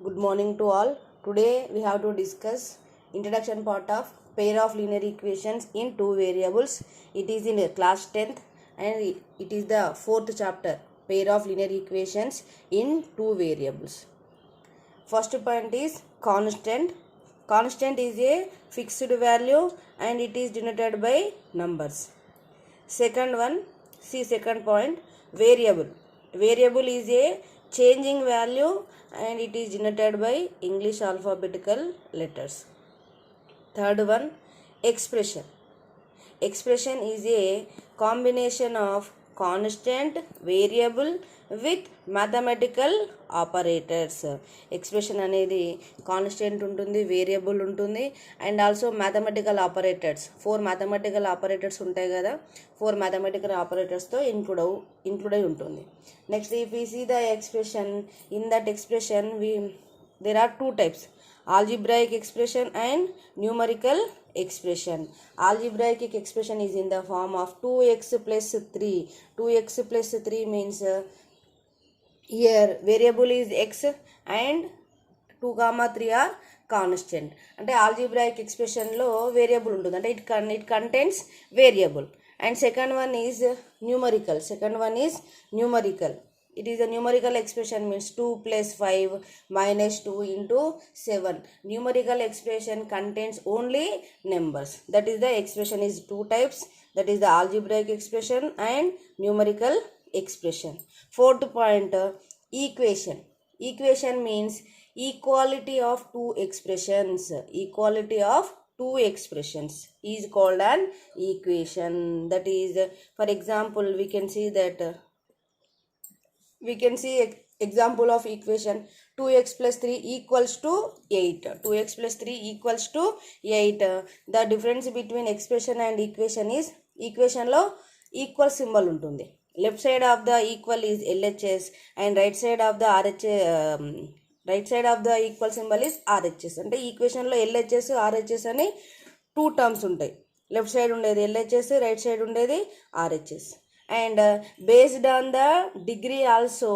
Good morning to all. Today we have to discuss introduction part of pair of linear equations in two variables. It is in class 10th and it is the fourth chapter, pair of linear equations in two variables. First point is constant. Constant is a fixed value and it is denoted by numbers. Second point, variable. Variable is a changing value and it is denoted by English alphabetical letters. Third one, expression. Expression is a combination of constant, variable with mathematical operators. Expression అనేది constant ఉంటుంది, variable ఉంటుంది and also mathematical operators. 4 mathematical operators ఉంటాయి కదా, 4 mathematical ఆపరేటర్స్తో include అయి ఉంటుంది. Next if we see the expression, in that expression there are two types, algebraic expression and numerical expression. Algebraic expression is in the form of 2x plus 3. 2x plus 3 means here variable is x and 2, 3 are constant. అంటే algebraic expression లో variable ఉంటుంది, అంటే it contains variable. And second one is numerical. It is a numerical expression, means 2 plus 5 minus 2 into 7. Numerical expression contains only numbers. That is the expression is two types. That is the algebraic expression and numerical expression. Fourth point, equation. Equation means equality of two expressions. Equality of two expressions is called an equation. That is, for example, we can see example of equation 2x plus 3 equals to 8. 2x plus 3 equals to 8. The difference between expression and equation is, equation lo equal symbol ఉంటుంది. Left side of the equal is LHS and right side of the equal symbol is RHS. అంటే equation లో LHS RHS అని 2 terms ఉంటాయి. Left side ఉండేది LHS, right side ఉండేది RHS. And based on the degree also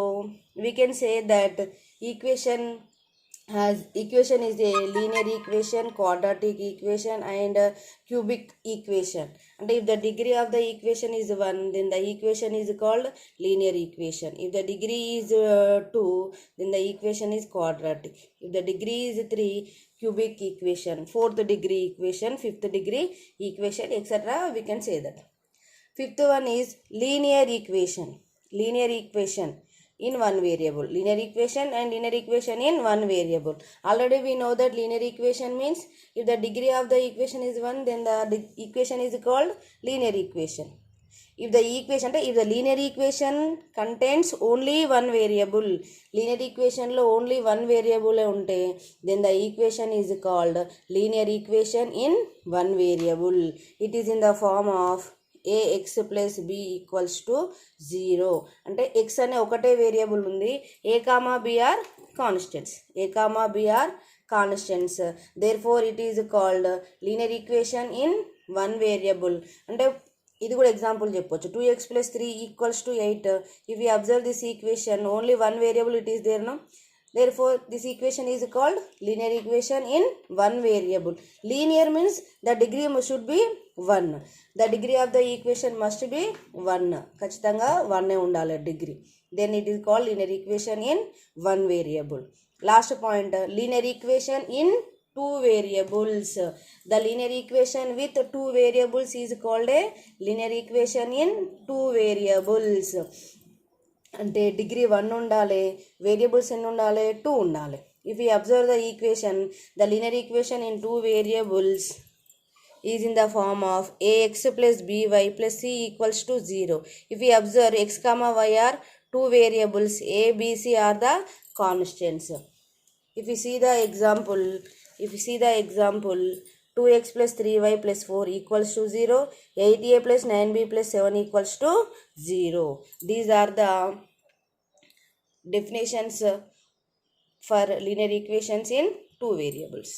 we can say that equation is a linear equation, quadratic equation and cubic equation. And if the degree of the equation is 1, then the equation is called linear equation. If the degree is 2, then the equation is quadratic. If the degree is 3, cubic equation. 4th degree equation, 5th degree equation, etc. we can say that. Fifth one is linear equation. Linear equation in one variable. Linear equation and linear equation in one variable. Already we know that linear equation means if the degree of the equation is 1, then the equation is called linear equation. If the linear equation contains only one variable, linear equation lo only one variable unte, then the equation is called linear equation in one variable. It is in the form of ax plus b equals to 0. అంటే x అనే ఒకటే variable ఉంది, a, b are constants. a, b are constants. Therefore it is called linear equation in one variable. అంటే ఇది కూడా example చెప్పొచ్చు. 2x plus 3 equals to 8. If we observe this equation, only one variable it is there, no? Therefore this equation is called linear equation in one variable. Linear means the degree should be 1. The degree of the equation must be 1. ఖచ్చితంగా 1 ఉండాలి degree. Then it is called linear equation in one variable. Last point, linear equation in two variables. The linear equation with two variables is called a linear equation in two variables. అంటే degree 1 ఉండాలి, variables ఎన్ని ఉండాలి, 2 ఉండాలి. If you observe the equation, the linear equation in 2 variables is in the form of ax plus by plus c equals to 0. If we observe x, y are 2 variables, a, b, c are the constants. If you see the example, 2x plus 3y plus 4 equals to 0, 8a plus 9b plus 7 equals to 0. These are the definitions for linear equations in two variables.